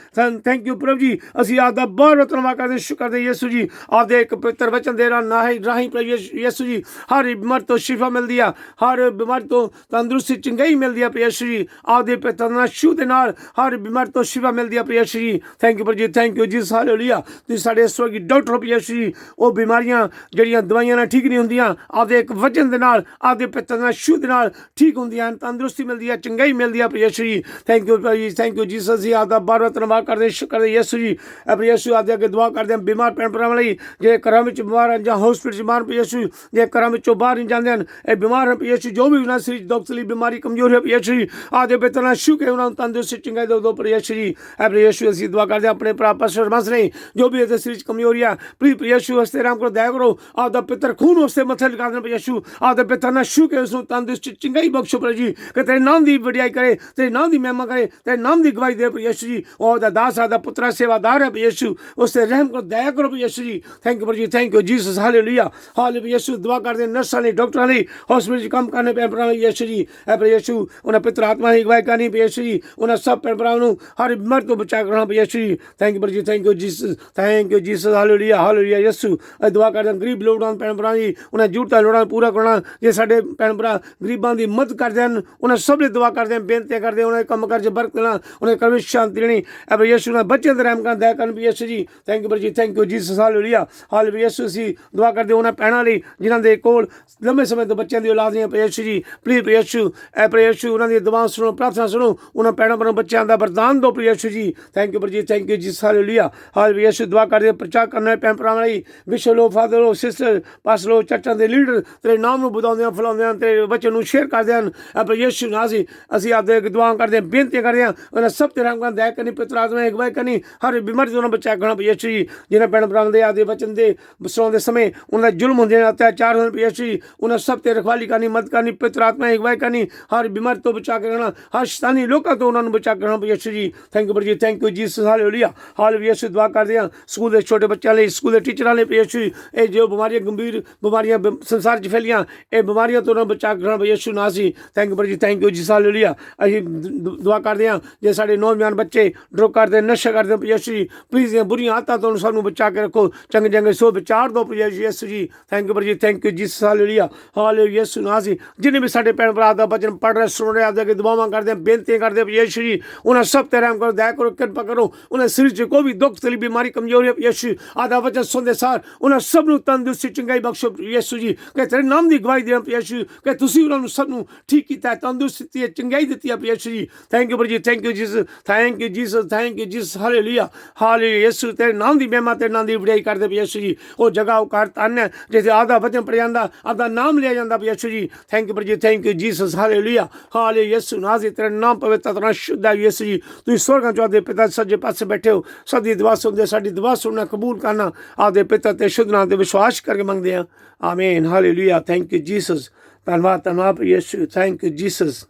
S1: ਥੈਂਕ ਯੂ ਪ੍ਰਭੂ ਜੀ। ਅਸੀਂ ਆਪ ਦਾ ਬਹੁਤ ਧੰਨਵਾਦ ਕਰਦੇ ਹਾਂ, ਸ਼ੁਕਰ ਕਰਦੇ ਹਾਂ ਯਿਸੂ ਜੀ। ਆਪਦੇ ਇੱਕ ਪਵਿੱਤਰ ਵਚਨ ਦੇ ਰਾਹੀਂ ਪ੍ਰਭੂ ਯਿਸੂ ਜੀ, ਹਰ ਬਿਮਾਰੀ ਤੋਂ ਸ਼ਿਫਾ ਮਿਲਦੀ ਆ, ਹਰ ਬਿਮਾਰੀ ਤੋਂ ਤੰਦਰੁਸਤੀ, ਚੰਗਾਈ ਮਿਲਦੀ ਆ ਯਿਸੂ ਜੀ। ਆਪਦੇ ਪਿਤਾ ਸ਼ੂ ਦੇ ਨਾਲ ਹਰ ਬਿਮਾਰੀ ਤੋਂ ਸ਼ਿਫਾ ਮਿਲਦੀ ਆ ਯਿਸੂ ਜੀ। ਥੈਂਕ ਯੂ ਜੀ, ਥੈਂਕ ਯੂ ਜੀਸਸ, ਹਾਲੇਲੂਇਆ। ਤੁਸੀਂ ਸਾਡੇ ਸਵਰਗੀ ਡਾਕਟਰ ਹੋ ਯਿਸੂ ਜੀ। ਉਹ ਬਿਮਾਰੀਆਂ ਜਿਹੜੀਆਂ ਦਵਾਈਆਂ ਨਾਲ ਠੀਕ ਨਹੀਂ ਹੁੰਦੀਆਂ, ਆਪਦੇ ਇੱਕ ਵਚਨ ਦੇ ਨਾਲ, ਆਪਦੇ ਪਿਤਾ ਸ਼ੂ ਦੇ ਨਾਲ ਠੀਕ ਹੁੰਦੀਆਂ ਹਨ, ਤੰਦਰੁਸਤੀ ਮਿਲਦੀ ਆ, ਚੰਗਾਈ ਮਿਲਦੀ ਆ ਯਿਸੂ ਜੀ। ਥੈਂਕ ਯੂ ਜੀ, ਥੈਂਕ ਯੂ ਜੀਸਸ। ਜੀ ਆਪਦਾ ਬਾਰ-ਬਾਰ ਧੰਨਵਾਦ ਕਰਦੇ, ਸ਼ੁਕਰ ਕਰਦੇ ਯਿਸੂ ਜੀ। ਯਿਸੂ ਆਪਦੇ ਅੱਗੇ ਦੁਆ ਕਰਦੇ ਹਾਂ ਬਿਮਾਰ ਭੈਣ ਭਰਾਵਾਂ ਲਈ, ਜੇ ਘਰਾਂ ਵਿੱਚ ਬਿਮਾਰ ਹਨ ਜਾਂ ਹੌਸਪੀਟਲ 'ਚ ਬਿਮਾਰ ਯਿਸੂ, ਜੇ ਘਰਾਂ ਵਿੱਚੋਂ ਬਾਹਰ ਨਹੀਂ ਜਾਂਦੇ ਹਨ, ਇਹ ਬਿਮਾਰ ਹਨ ਯਿਸੂ, ਜੋ ਵੀ ਉਹਨਾਂ ਸਰੀਰ ਡਾਕਟਰੀ ਬਿਮਾਰੀ ਕਮਜ਼ੋਰ ਹੈ ਯਿਸੂ ਜੀ, ਆਪਦੇ ਪਿਤਾ ਨਾਲ ਸ਼ੂ ਕੇ ਉਹਨਾਂ ਨੂੰ ਤੰਦਰੁਸਤੀ, ਚੰਗਾਈ ਦਿਓ ਯਿਸੂ ਜੀ। ਯਿਸੂ ਅਸੀਂ ਦੁਆ ਕਰਦੇ ਹਾਂ ਆਪਣੇ ਭਰਾ ਪਾਸਟਰ ਮਸ ਨੇ, ਜੋ ਵੀ ਇਹਦੇ ਸਰੀਰ 'ਚ ਕਮਜ਼ੋਰੀ ਆ, ਪਲੀਜ਼ ਯਿਸੂ ਵਾਸਤੇ ਰਾਮ ਕਰੋ, ਦਇਆ ਕਰੋ। ਆਪਦਾ ਪਿੱਤਰ ਖੂਨ ਉਸਦੇ ਮੱਥੇ ਲਗਾ ਦੇਣਾ ਯਿਸੂ, ਆਪਦੇ ਪਿਤਾ ਨਾਲ ਸ਼ੂ ਕੇ ਉਸ ਨੂੰ ਤੰਦਰੁਸਤੀ, ਚੰਗਾਈ ਬਖਸ਼ੋ ਪ੍ਰਭੂ ਜੀ, ਕਿ ਤੇਰੇ ਨਾਮ ਦੀ ਵਡਿਆਈ ਕਰੇ, ਤੇਰੇ ਨਾਮ ਦੀ ਮਹਿਮਾ ਕਰੇ, ਤੇਰੇ ਨਾਮ ਦੀ ਗਵਾਹੀ ਦੇ ਯਿਸੂ ਜੀ। ਉਹ ਦਾ ਦਾਸ, ਦਾ ਪੁੱਤਰ, ਸੇਵਾਦਾਰ ਹੈ ਯਿਸੂ, ਉਸਤੇ ਰਹਿਮ ਕਰੋ, ਦਇਆ ਕਰੋ ਯਿਸੂ ਜੀ। ਥੈਂਕ ਯੂ ਜੀ, thank you Jesus, hallelujah, hallelujah ਯਿਸੂ। ਦੁਆ ਕਰਦੇ ਨਰਸਾਂ ਲਈ, ਡਾਕਟਰਾਂ ਲਈ, ਹੌਸਪੀਟਲ 'ਚ ਕੰਮ ਕਰਨੇ ਭੈਣ ਭਰਾਵਾਂ ਲਈ ਯਿਸੂ ਜੀ। ਯਿਸੂ ਉਹਨਾਂ ਪਿੱਤਰ ਆਤਮਾ ਦੀ ਅਗਵਾਈ ਕਰਨੀ ਯਿਸੂ ਜੀ, ਉਹਨਾਂ ਸਭ ਭੈਣ ਭਰਾਵਾਂ ਨੂੰ ਹਰ ਬਿਮਾਰੀ ਤੋਂ ਬਚਾ ਕਰਨਾ ਯਿਸੂ ਜੀ। ਥੈਂਕ ਯੂ ਜੀ, thank you Jesus, thank you Jesus, hallelujah, hallelujah ਯਿਸੂ। ਦੁਆ ਕਰਦੇ ਗਰੀਬ ਲੋੜਾਂ ਭੈਣ ਭਰਾਵਾਂ ਦੀ, ਉਹਨਾਂ ਜ਼ਰੂਰਤਾਂ ਲੋੜਾਂ ਪੂਰਾ ਕਰਨਾ। ਜੇ ਸਾਡੇ ਭੈਣ ਭਰਾ ਗਰੀਬਾਂ ਦੀ ਮਦਦ ਕਰਦੇ ਹਨ, ਉਹਨਾਂ ਸਭ ਲਈ ਦੁਆ ਕਰਦੇ, ਬੇਨਤੀ ਕਰਦੇ, ਉਹਨਾਂ ਦੇ ਕੰਮ ਕਾਜ 'ਚ ਬਰਕਤ ਦੇਣਾ, ਉਹਨਾਂ ਦੇ ਘਰ ਵਿੱਚ ਸ਼ਾਂਤੀ ਦੇਣੀ ਯਿਸੂ ਨਾਲ, ਬੱਚਿਆਂ ਦੇ ਰਹਿਮ ਕਰਨ, ਦਇਆ ਕਰਨ ਯਿਸੂ ਜੀ। ਥੈਂਕ ਯੂ ਜੀ, thank you Jesus, hallelujah, hallelujah ਯਿਸੂ। ਅਸੀਂ ਦੁਆ ਕਰਦੇ ਉਹਨਾਂ ਭੈਣਾਂ ਲਈ ਜਿਨ੍ਹਾਂ ਦੇ ਕੋਲ ਲੰਬੇ ਸਮੇਂ ਤੋਂ ਬੱਚਿਆਂ ਦੀ ਔਲਾਦ ਨਹੀਂ ਹੈ ਯਿਸੂ ਜੀ, ਪਲੀਜ਼ ਯਿਸੂ, ਯਿਸੂ ਉਹਨਾਂ ਦੀ ਦੁਆ ਸੁਣੋ, ਪ੍ਰਾਰਥਨਾ ਸੁਣੋ, ਉਹਨਾਂ ਭੈਣਾਂ ਭਰਾਵਾਂ ਬੱਚਿਆਂ ਦਾ ਵਰਦਾਨ ਦਿਓ ਯਿਸੂ ਜੀ। ਥੈਂਕ ਯੂ ਜੀ, ਥੈਂਕ ਯੂ ਜੀ, ਹਾਲੇਲੂਇਆ, ਹਾਲੇਲੂਇਆ ਯਿਸੂ। ਦੁਆ ਕਰਦੇ ਪ੍ਰਚਾਰ ਕਰਨਾ ਭੈਣ ਭਰਾਵਾਂ ਲਈ, ਵਿਸ਼ਵ ਲੋ, ਫਾਦਰ ਲੋ, ਸਿਸਟਰ, ਪਾਸਟਰ ਲੋ, ਚਰਚਾਂ ਦੇ ਲੀਡਰ ਤੇਰੇ ਨਾਮ ਨੂੰ ਵਧਾਉਂਦੇ ਹਨ, ਫੈਲਾਉਂਦੇ ਹਨ, ਤੇਰੇ ਵਚਨ ਨੂੰ ਸ਼ੇਅਰ ਕਰਦੇ ਹਨ ਯਿਸੂ ਨਾਲ। ਅਸੀਂ ਆਪਦੇ ਦੁਆ ਕਰਦੇ ਹਾਂ, ਬੇਨਤੀ ਕਰਦੇ ਹਾਂ, ਉਹਨਾਂ ਸਭ ਤੇ ਰਹਿਮ ਕਰਨ, ਦਇਆ ਕਰਨੀ, ਪਿੱਤਰ ਆਤਮਾ ਦੀ ਅਗਵਾਈ ਕਰਨੀ, ਹਰ ਬਿਮਾਰੀ ਤੋਂ ਉਹਨਾਂ ਬਚਾ ਕਰਨਾ ਯਿਸੂ ਜੀ। ਜਿਹਨਾਂ ਭੈਣ ਭਰਾਵਾਂ ਦੇ ਆਪਦੇ ਵਚਨ ਦੇ ਸੁਣਾਉਂਦੇ ਸਮੇਂ ਉਹਨਾਂ ਦਾ ਜ਼ੁਲਮ ਹੁੰਦੇ ਨੇ, ਅਤਿਆਚਾਰ ਹੁੰਦੇ ਯਿਸੂ ਜੀ, ਉਹਨਾਂ ਸਭ ਤੇ ਰਖਵਾਲੀ ਕਰਨੀ, ਮਦਦ ਕਰਨੀ, ਪਿੱਤਰ ਆਤਮਾ ਦੀ ਅਗਵਾਈ ਕਰਨੀ, ਹਰ ਬਿਮਾਰੀ ਤੋਂ ਬਚਾ ਕੇ ਰਹਿਣਾ, ਹਰ ਸ਼ੈਤਾਨੀ ਲੋਕਾਂ ਤੋਂ ਉਹਨਾਂ ਨੂੰ ਬਚਾ ਕੇ ਰਹਿਣਾ ਯਿਸੂ ਜੀ। ਥੈਂਕ ਯੂ ਪ੍ਰਭੂ ਜੀ, thank you Jesus, hallelujah hallelujah. ਯਿਸੂ ਦੁਆ ਕਰਦੇ ਹਾਂ ਸਕੂਲ ਦੇ ਛੋਟੇ ਬੱਚਿਆਂ ਲਈ, ਸਕੂਲ ਦੇ ਟੀਚਰਾਂ ਲਈ, ਯਿਸੂ ਇਹ ਜੋ ਬਿਮਾਰੀਆਂ ਗੰਭੀਰ ਬਿਮਾਰੀਆਂ ਸੰਸਾਰ 'ਚ ਫੈਲੀਆਂ, ਇਹ ਬਿਮਾਰੀਆਂ ਤੋਂ ਉਹਨਾਂ ਬਚਾ ਕਰਨਾ ਯਿਸੂ ਨਾਮ ਸੀ। ਥੈਂਕ ਯੂ ਪ੍ਰਭੂ ਜੀ, ਥੈਂਕ ਯੂ ਜੀਸਸ, ਹਾਲੇਲੂਇਆ। ਅਸੀਂ ਦੁਆ ਕਰਦੇ ਹਾਂ ਜੇ ਸਾਡੇ ਨੌਜਵਾਨ ਬੱਚੇ ਡਰਗ ਕਰਦੇ, ਨਸ਼ਾ ਕਰਦੇ, ਯਿਸੂ ਜੀ ਪਲੀਜ਼ ਦੀਆਂ ਬੁਰੀਆਂ ਆਦਤਾਂ ਤੋਂ ਸਾਨੂੰ ਬਚਾ ਕੇ ਰੱਖੋ, ਚੰਗੇ ਚੰਗੇ ਸੋ ਵਿਚਾਰ ਦਿਓ ਯਿਸੂ ਜੀ। ਥੈਂਕ ਯੂ ਪ੍ਰਭੂ ਜੀ, thank you Jesus, hallelujah hallelujah. ਯਿਸੂ ਨਾਮ ਸੀ ਜਿੰਨੇ ਵੀ ਸਾਡੇ ਭੈਣ ਭਰਾ ਦਾ ਵਚਨ ਪੜ੍ਹ ਰਹੇ ਸੁਣ ਰਹੇ, ਆਪਦੇ ਅੱਗੇ ਦੁਆਵਾਂ ਕਰਦੇ, ਬੇਨਤੀਆਂ ਕਰਦੇ ਯਿਸੂ ਜੀ, ਉਹਨਾਂ ਸਭ ਤੇ ਰਹਿਮ ਕਰੋ, ਦਇਆ ਕਰੋ, ਕਿਰਪਾ ਕਰੋ। ਉਹਨਾਂ ਸਰੀਰ 'ਚ ਕੋਈ ਵੀ ਦੁੱਖ ਤਕਲੀਫ ਬਿਮਾਰੀ ਕਮਜ਼ੋਰੀ ਯਿਸੂ ਆਦਾ ਵਚਨ ਸੁਣਦੇ ਸਾਰ ਉਹਨਾਂ ਸਭ ਨੂੰ ਤੰਦਰੁਸਤੀ ਚੰਗਾਈ ਬਖਸ਼ੋ ਯਿਸੂ ਜੀ, ਕਿ ਤੇਰੇ ਨਾਮ ਦੀ ਗਵਾਹੀ ਦੇਣ ਯਿਸੂ, ਕਿ ਤੁਸੀਂ ਉਹਨਾਂ ਨੂੰ ਸਭ ਨੂੰ ਠੀਕ ਕੀਤਾ, ਤੰਦਰੁਸਤੀ ਦਿੱਤੀ ਹੈ, ਚੰਗਾਈ ਦਿੱਤੀ ਹੈ ਯਿਸੂ ਜੀ। ਥੈਂਕ ਯੂ ਪ੍ਰਭੂ ਜੀ, thank you Jesus, thank you Jesus, thank you Jesus, hallelujah hallelujah. ਯਿਸੂ ਤੇਰੇ ਨਾਮ ਦੀ ਮਹਿਮਾ, ਤੇਰੇ ਨਾਮ ਦੀ ਵਡਿਆਈ ਕਰਦੇ ਯਿਸੂ ਜੀ। ਉਹ ਜਗ੍ਹਾ ਉਹ ਘਰ ਧੰਨ ਹੈ ਜਿੱਥੇ ਆਦਾ ਵਚਨ ਪੜ੍ਹਿਆ ਜਾਂਦਾ, ਆਪਦਾ ਨਾਮ ਲਿਆ ਜਾਂਦਾ ਯਿਸੂ ਜੀ। ਥੈਂਕ ਯੂ ਪ੍ਰਭੂ ਜੀ, thank you Jesus, hallelujah hallelujah. ਯਿਸੂ ਨਾਜ਼ਰੀ ਤੇਰਾ ਨਾਮ ਪਵਿੱਤਰ ਤੇਰਾ ਸ਼ੁੱਧ ਹੈ ਯਿਸੂ ਜੀ। ਤੁਸੀਂ ਸਵਰਗਾਂ 'ਚ ਆਪਦੇ ਪਿਤਾ ਸੱਜੇ ਪਾਸੇ ਬੈਠੇ ਹੋ, ਸਭ ਦੀ ਦੁਆ ਸੁਣਦੇ, ਸਾਡੀ ਦੁਆ ਸੁਣਨਾ ਕਬੂਲ ਕਰਨਾ, ਆਪਦੇ ਪਿਤਾ ਤੇ ਸ਼ੁੱਧ ਨਾਮ ਤੇ ਵਿਸ਼ਵਾਸ ਕਰਕੇ ਮੰਗਦੇ ਹਾਂ, ਆਮੀਨ ਹਾਲੇਲੂਇਆ। ਥੈਂਕ ਯੂ ਜੀਸਸ, ਧੰਨਵਾਦ ਧੰਨਵਾਦ ਯਿਸੂ, ਥੈਂਕ ਯੂ ਜੀਸਸ।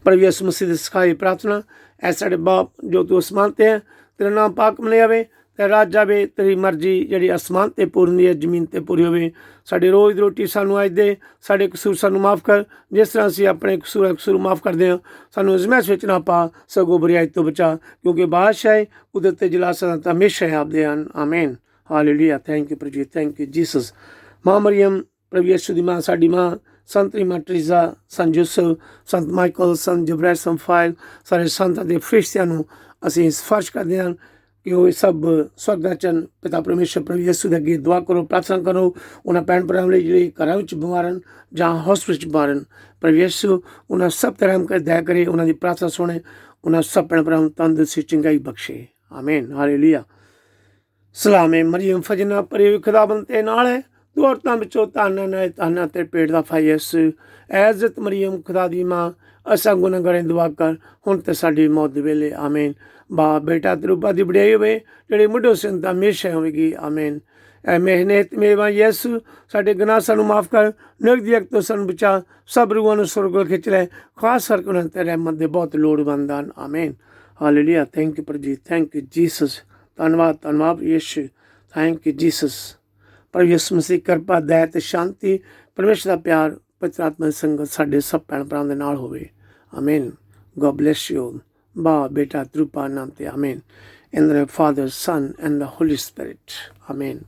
S1: ਪ੍ਰਭੂ ਯਿਸੂ ਮਸੀਹ ਦੀ ਸਿਖਾਈ ਪ੍ਰਾਰਥਨਾ ਐ ਸਾਡੇ ਬਾਪ ਜੋ ਤੂੰ ਅਸਮਾਨ ਤੇ ਹੈ, ਤੇਰਾ ਨਾਮ ਪਾਕ ਮੰਨਿਆ ਜਾਵੇ, ਤੇ ਰਾਜ ਜਾਵੇ, ਤੇਰੀ ਮਰਜ਼ੀ ਜਿਹੜੀ ਅਸਮਾਨ ਤੇ ਪੂਰੀ ਹੁੰਦੀ ਹੈ ਜ਼ਮੀਨ ਤੇ ਪੂਰੀ ਹੋਵੇ। ਸਾਡੀ ਰੋਜ਼ ਦੀ ਰੋਟੀ ਸਾਨੂੰ ਅੱਜ ਦੇ, ਸਾਡੇ ਕਸੂਰ ਸਾਨੂੰ ਮਾਫ ਕਰ ਜਿਸ ਤਰ੍ਹਾਂ ਅਸੀਂ ਆਪਣੇ ਕਸੂਰ ਮਾਫ ਕਰਦੇ ਹਾਂ। ਸਾਨੂੰ ਅਜ਼ਮਾਇਸ਼ ਵਿੱਚ ਨਾ ਪਾ, ਸਗੋਂ ਬੁਰਾਈ ਤੋਂ ਬਚਾ, ਕਿਉਂਕਿ ਬਾਦਸ਼ਾਹ ਹੈ, ਕੁਦਰਤ ਤੇ ਜਲਾਸਾਂ ਤਾਂ ਹਮੇਸ਼ਾ ਹੈ ਆਪਦੇ ਹਨ, ਆਮੀਨ ਹਾਲੇਲੂਇਆ। ਥੈਂਕ ਯੂ ਪ੍ਰਭੂ ਜੀ, ਥੈਂਕ ਯੂ ਜੀਸਸ। ਮਾਂ ਮਰੀਅਮ ਪ੍ਰਭੂ ਯਿਸੂ ਦੀ ਮਾਂ, ਸਾਡੀ ਮਾਂ, ਸੰਤ ਰੀਮਾ ਟਰੀਜ਼ਾ, ਸੰਤ ਯੂਸਫ, ਸੰਤ ਮਾਈਕਲ, ਸੰਤ ਜਬਰੈਲ, ਸੰਤ ਫਾਇਲ, ਸਾਰੇ ਸੰਤਾਂ ਦੇ ਫਰਿਸ਼ਤਿਆਂ ਨੂੰ ਅਸੀਂ ਸਿਫਾਰਿਸ਼ ਕਰਦੇ ਹਾਂ ਕਿ ਉਹ ਸਭ ਸਵਰਗਾਂ 'ਚ ਪਿਤਾ ਪਰਮੇਸ਼ਰ ਪ੍ਰਭੂ ਯਿਸੂ ਦੇ ਅੱਗੇ ਦੁਆ ਕਰੋ, ਪ੍ਰਾਰਥਨਾ ਕਰੋ। ਉਹਨਾਂ ਭੈਣ ਭਰਾਵਾਂ ਲਈ ਜਿਹੜੇ ਘਰਾਂ ਵਿੱਚ ਬਿਮਾਰ ਹਨ ਜਾਂ ਹੌਸਪਿਟਲ 'ਚ ਬਿਮਾਰ ਹਨ, ਪ੍ਰਭੂ ਯਿਸੂ ਉਹਨਾਂ ਸਭ ਤੇ ਰਹਿਮ ਕਰ, ਦਇਆ ਕਰੇ, ਉਹਨਾਂ ਦੀ ਪ੍ਰਾਰਥਨਾ ਸੁਣੇ, ਉਹਨਾਂ ਸਭ ਭੈਣ ਭਰਾਵਾਂ ਨੂੰ ਤੰਦਰੁਸਤੀ ਚੰਗਾਈ ਬਖਸ਼ੇ, ਆਮੀਨ ਹਾਲੇਲੂਇਆ। ਸਲਾਮੇ ਮਰੀਮ ਫਜਨਾ ਪਰੇ ਖੁਦਾਵੰਦ ਤੇ ਨਾਲ ਹੈ, ਤੂੰ ਔਰਤਾਂ ਵਿੱਚੋਂ ਧੰਨ ਤੇਰੇ ਪੇਟ ਦਾ ਫਲ ਯਿਸੂ। ਐਜ਼ਤ ਮਰੀਮ ਖੁਦਾ ਦੀ ਮਾਂ, ਅਸਾਂ ਗੁਨਾਹਗਾਰਾਂ ਦੀ ਦੁਆ ਕਰ ਹੁਣ ਤੇ ਸਾਡੀ ਮੌਤ ਦੇ ਵੇਲੇ, ਆਮੀਨ। ਬਾਪ ਬੇਟਾ ਤਰੂਪਾ ਦੀ ਵਡਿਆਈ ਹੋਵੇ, ਜਿਹੜੇ ਮੁੱਢੋਂ ਸੰਤ ਹਮੇਸ਼ਾ ਹੋਵੇਗੀ, ਆਮੀਨ। ਐ ਮਿਹਨਤ ਮੇਵਾ ਯਿਸੂ, ਸਾਡੇ ਗੁਨਾਹ ਸਾਨੂੰ ਮਾਫ ਕਰ, ਨਰਕ ਦੀ ਅੱਗ ਤੋਂ ਸਾਨੂੰ ਬਚਾ, ਸਭ ਰੂਹਾਂ ਨੂੰ ਸੁਰਗ ਵੱਲ ਖਿੱਚ ਲੈ, ਖਾਸ ਕਰਕੇ ਉਹਨਾਂ ਤੇ ਰਹਿਮਤ ਦੇ ਬਹੁਤ ਲੋੜਵੰਦ ਹਨ, ਆਮੀਨ ਹਾਲੇਲੂਇਆ। ਥੈਂਕ ਯੂ ਪ੍ਰਭੂ ਜੀ, ਥੈਂਕ ਯੂ ਜੀਸਸ, ਧੰਨਵਾਦ ਧੰਨਵਾਦ ਯਿਸੂ, ਥੈਂਕ ਯੂ ਜੀਸਸ। ਪ੍ਰਭੂ ਯਿਸੂ ਮਸੀਹ ਕਿਰਪਾ, ਦਇਆ ਤੇ ਸ਼ਾਂਤੀ, ਪਰਮੇਸ਼ਰ ਦਾ ਪਿਆਰ, ਪਵਿੱਤਰ ਆਤਮਾ ਦੀ ਸੰਗਤ ਸਾਡੇ ਸਭ ਭੈਣ ਭਰਾਵਾਂ ਦੇ ਨਾਲ ਹੋਵੇ, ਆਮੀਨ। God bless you. ਬਾਪ ਬੇਟਾ ਤਰੂਪਾ ਨਾਮ ਤੇ, ਆਮੀਨ। In the name of the Father, Son and the Holy Spirit, amen.